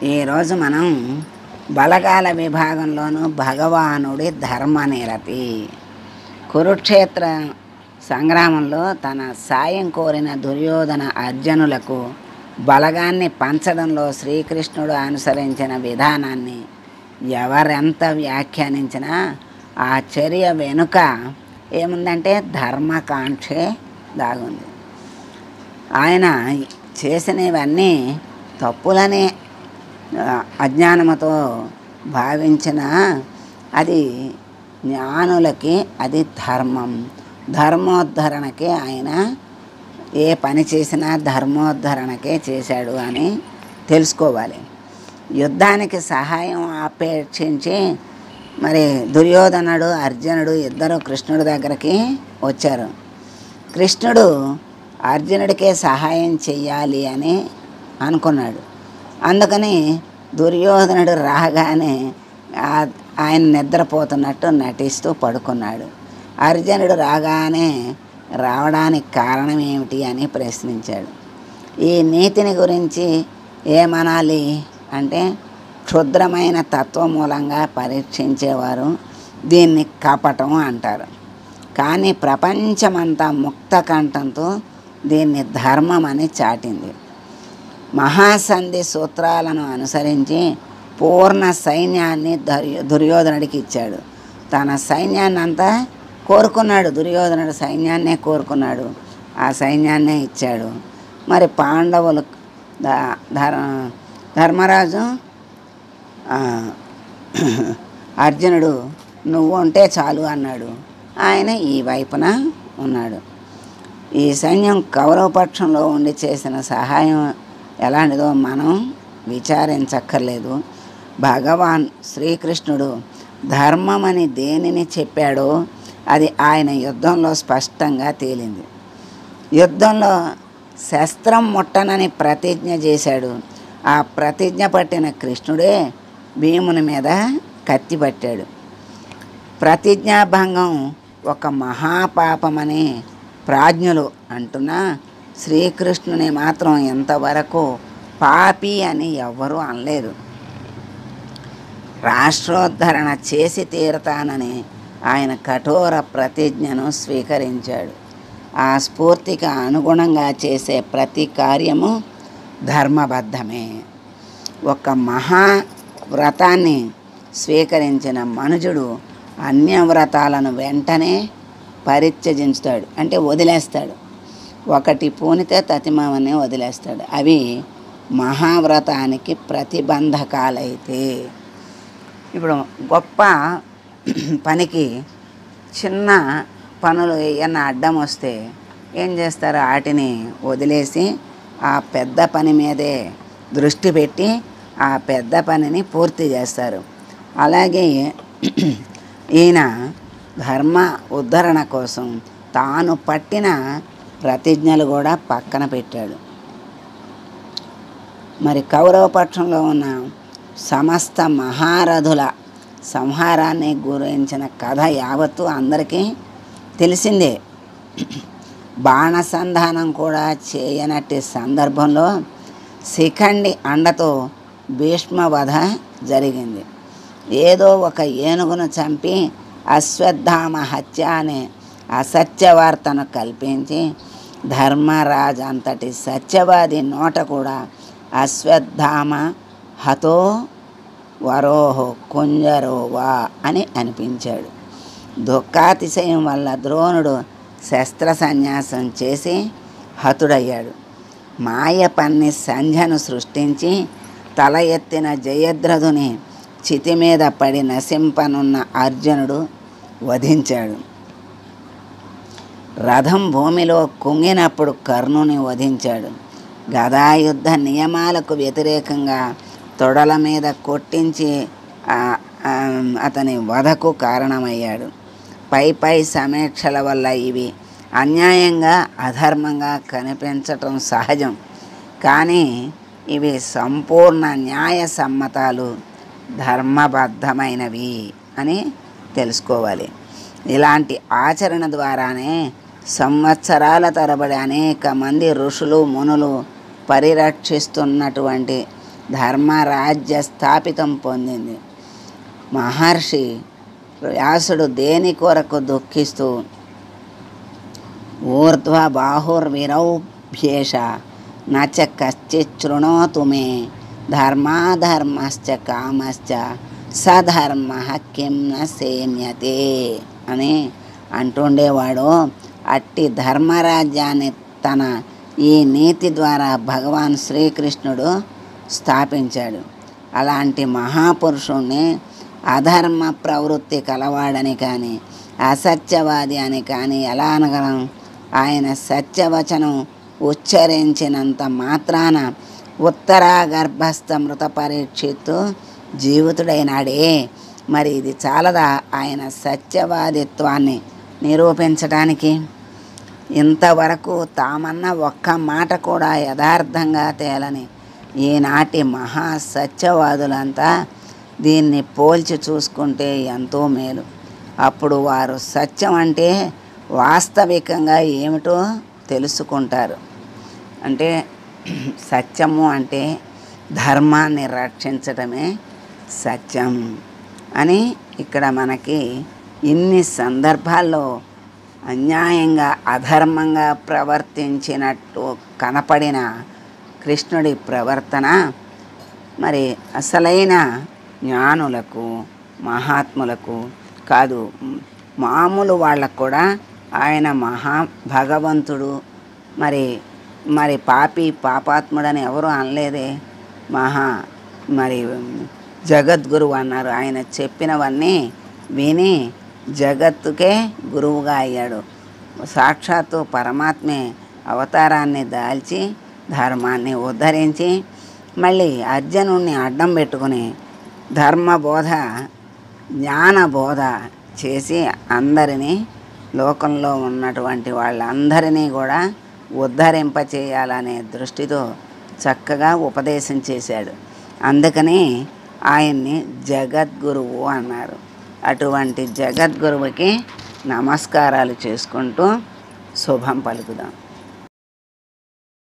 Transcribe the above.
ఈరోజు మనం బలగాల విభాగంలోను భగవానుడి ధర్మనిరతి. కురుక్షేత్ర సంగ్రామంలో తన సాయం కోరిన దుర్యోధన అర్జునులకు బలగాన్ని పంచడంలో శ్రీకృష్ణుడు అనుసరించిన విధానాన్ని ఎవరెంత వ్యాఖ్యానించినా ఆ చర్య వెనుక ఏముందంటే ధర్మకాంక్షే దాగుంది. ఆయన చేసినవన్నీ తప్పులనే అజ్ఞానముతో భావించిన అది జ్ఞానులకి అది ధర్మం. ధర్మోద్ధరణకే ఆయన ఏ పని చేసినా ధర్మోద్ధరణకే చేశాడు అని తెలుసుకోవాలి. యుద్ధానికి సహాయం అపేక్షించి మరి దుర్యోధనుడు అర్జునుడు ఇద్దరు కృష్ణుడి దగ్గరికి వచ్చారు. కృష్ణుడు అర్జునుడికే సహాయం చెయ్యాలి అని అనుకున్నాడు. అందుకని దుర్యోధనుడు రాగానే ఆయన నిద్రపోతున్నట్టు నటిస్తూ పడుకున్నాడు. అర్జునుడు రాగానే రావడానికి కారణం ఏమిటి అని ప్రశ్నించాడు. ఈ నీతిని గురించి ఏమనాలి అంటే క్షుద్రమైన తత్వమూలంగా పరీక్షించేవారు దీన్ని కపటం అంటారు. కానీ ప్రపంచమంతా ముక్త కంఠంతో దీన్ని ధర్మం అని చాటింది. మహాసంధి సూత్రాలను అనుసరించి పూర్ణ సైన్యాన్ని దుర్యోధనుడికి ఇచ్చాడు. తన సైన్యాన్ని అంతా కోరుకున్నాడు. దుర్యోధనుడు సైన్యాన్నే కోరుకున్నాడు, ఆ సైన్యాన్నే ఇచ్చాడు. మరి పాండవులు ధర్మరాజు అర్జునుడు నువ్వు ఉంటే చాలు అన్నాడు. ఆయన ఈ వైపున ఉన్నాడు. ఈ సైన్యం కౌరవపక్షంలో ఉండి చేసిన సహాయం ఎలాంటిదో మనం విచారించక్కర్లేదు. భగవాన్ శ్రీకృష్ణుడు ధర్మమని దేనిని చెప్పాడో అది ఆయన యుద్ధంలో స్పష్టంగా తేలింది. యుద్ధంలో శస్త్రం ముట్టనని ప్రతిజ్ఞ చేశాడు. ఆ ప్రతిజ్ఞ పట్టిన కృష్ణుడే భీముని మీద కత్తి పట్టాడు. ప్రతిజ్ఞాభంగం ఒక మహాపాపమని ప్రాజ్ఞులు అంటున్నా శ్రీకృష్ణుని మాత్రం ఇంతవరకు పాపి అని ఎవ్వరూ అనలేదు. రాష్ట్రోద్ధరణ చేసి తీరతానని ఆయన కఠోర ప్రతిజ్ఞను స్వీకరించాడు. ఆ స్ఫూర్తికి అనుగుణంగా చేసే ప్రతి కార్యము ధర్మబద్ధమే. ఒక మహావ్రతాన్ని స్వీకరించిన మనుజుడు అన్యవ్రతాలను వెంటనే పరిత్యజించుతాడు, అంటే వదిలేస్తాడు. ఒకటి పూనితే తతిమావని వదిలేస్తాడు. అవి మహావ్రతానికి ప్రతిబంధకాలైతే. ఇప్పుడు గొప్ప పనికి చిన్న పనులు ఏమన్నా అడ్డం వస్తే ఏం చేస్తారు? వాటిని వదిలేసి ఆ పెద్ద పని మీదే దృష్టి పెట్టి ఆ పెద్ద పనిని పూర్తి చేస్తారు. అలాగే ఈయన ధర్మ ఉద్ధరణ కోసం తాను పట్టిన ప్రతిజ్ఞలు కూడా పక్కన పెట్టాడు. మరి కౌరవపక్షంలో ఉన్న సమస్త మహారథుల సంహారాన్ని గురించిన కథ యావత్తు అందరికీ తెలిసిందే. బాణసంధానం కూడా చేయనట్టి సందర్భంలో శిఖండి అండతో భీష్మవధ జరిగింది. ఏదో ఒక ఏనుగును చంపి అశ్వత్థామ హత్య అనే అసత్య వార్తను కల్పించి ధర్మరాజు అంతటి సత్యవాది నోట కూడా అశ్వత్థామ హతో వరోహో కుంజరోవా అని అనిపించాడు. దుఃఖాతిశయం వల్ల ద్రోణుడు శస్త్ర సన్యాసం చేసి హతుడయ్యాడు. మాయ పన్ని సంధ్యను సృష్టించి తల ఎత్తిన జయద్రథుని చితి మీద పడి నశింపనున్న అర్జునుడు వధించాడు. రథం భూమిలో కుంగినప్పుడు కర్ణుని వధించాడు. గదాయుద్ధ నియమాలకు వ్యతిరేకంగా తొడల మీద కొట్టించి అతని వధకు కారణమయ్యాడు. పై సమీక్షల వల్ల ఇవి అన్యాయంగా అధర్మంగా కనిపించటం సహజం. కానీ ఇవి సంపూర్ణ న్యాయ సమ్మతాలు, ధర్మబద్ధమైనవి అని తెలుసుకోవాలి. ఇలాంటి ఆచరణ ద్వారానే సంవత్సరాల తరబడి అనేక మంది ఋషులు మునులు పరిరక్షిస్తున్నటువంటి ధర్మరాజ్య స్థాపితం పొందింది. మహర్షి వ్యాసుడు దేని కొరకు దుఃఖిస్తూ ఊర్ధ్వ బాహుర్విరౌభ్యేష నచ కశ్చిత్ శృణోతు మే ధర్మాధర్మశ్చ కామశ్చ సధర్మ కిం న సేమ్యతే అని అంటుండేవాడు. అట్టి ధర్మరాజ్యాన్ని తన ఈ నీతి ద్వారా భగవాన్ శ్రీకృష్ణుడు స్థాపించాడు. అలాంటి మహాపురుషుణ్ణి అధర్మ ప్రవృత్తి కలవాడని కానీ అసత్యవాది అని కానీ ఎలా అనగలం? ఆయన సత్యవచనం ఉచ్చరించినంత మాత్రాన ఉత్తరాగర్భస్థ మృత పరీక్షిత్తు జీవితుడైనాడే. మరి ఇది చాలదా ఆయన సత్యవాదిత్వాన్ని నిరూపించడానికి? ఇంతవరకు తామన్న ఒక్క మాట కూడా యథార్థంగా తేలని ఈనాటి మహా సత్యవాదులంతా దీన్ని పోల్చి చూసుకుంటే ఎంతో మేలు. అప్పుడు వారు సత్యం అంటే వాస్తవికంగా ఏమిటో తెలుసుకుంటారు. అంటే సత్యము అంటే ధర్మాన్ని రక్షించటమే సత్యం అని ఇక్కడ మనకి ఇన్ని సందర్భాల్లో అన్యాయంగా అధర్మంగా ప్రవర్తించినట్టు కనపడిన కృష్ణుడి ప్రవర్తన మరి అసలైన జ్ఞానులకు మహాత్ములకు కాదు, మామూలు వాళ్ళకు కూడా ఆయన భగవంతుడు మరి పాపాత్ముడని ఎవరు అనలేదే. మరి జగద్గురువు అన్నారు. ఆయన చెప్పినవన్నీ విని జగత్తుకే గురువుగా అయ్యాడు. సాక్షాత్తు పరమాత్మే అవతారాన్ని దాల్చి ధర్మాన్ని ఉద్ధరించి మళ్ళీ అర్జునుడిని అడ్డం పెట్టుకుని ధర్మబోధ జ్ఞానబోధ చేసి అందరినీ లోకంలో ఉన్నటువంటి వాళ్ళందరినీ కూడా ఉద్ధరింపచేయాలనే దృష్టితో చక్కగా ఉపదేశం చేశాడు. అందుకని ఆయన్ని జగద్గురువు అన్నారు. అటువంటి జగద్గురువుకి నమస్కారాలు చేసుకుంటూ శుభం పలుకుదాం.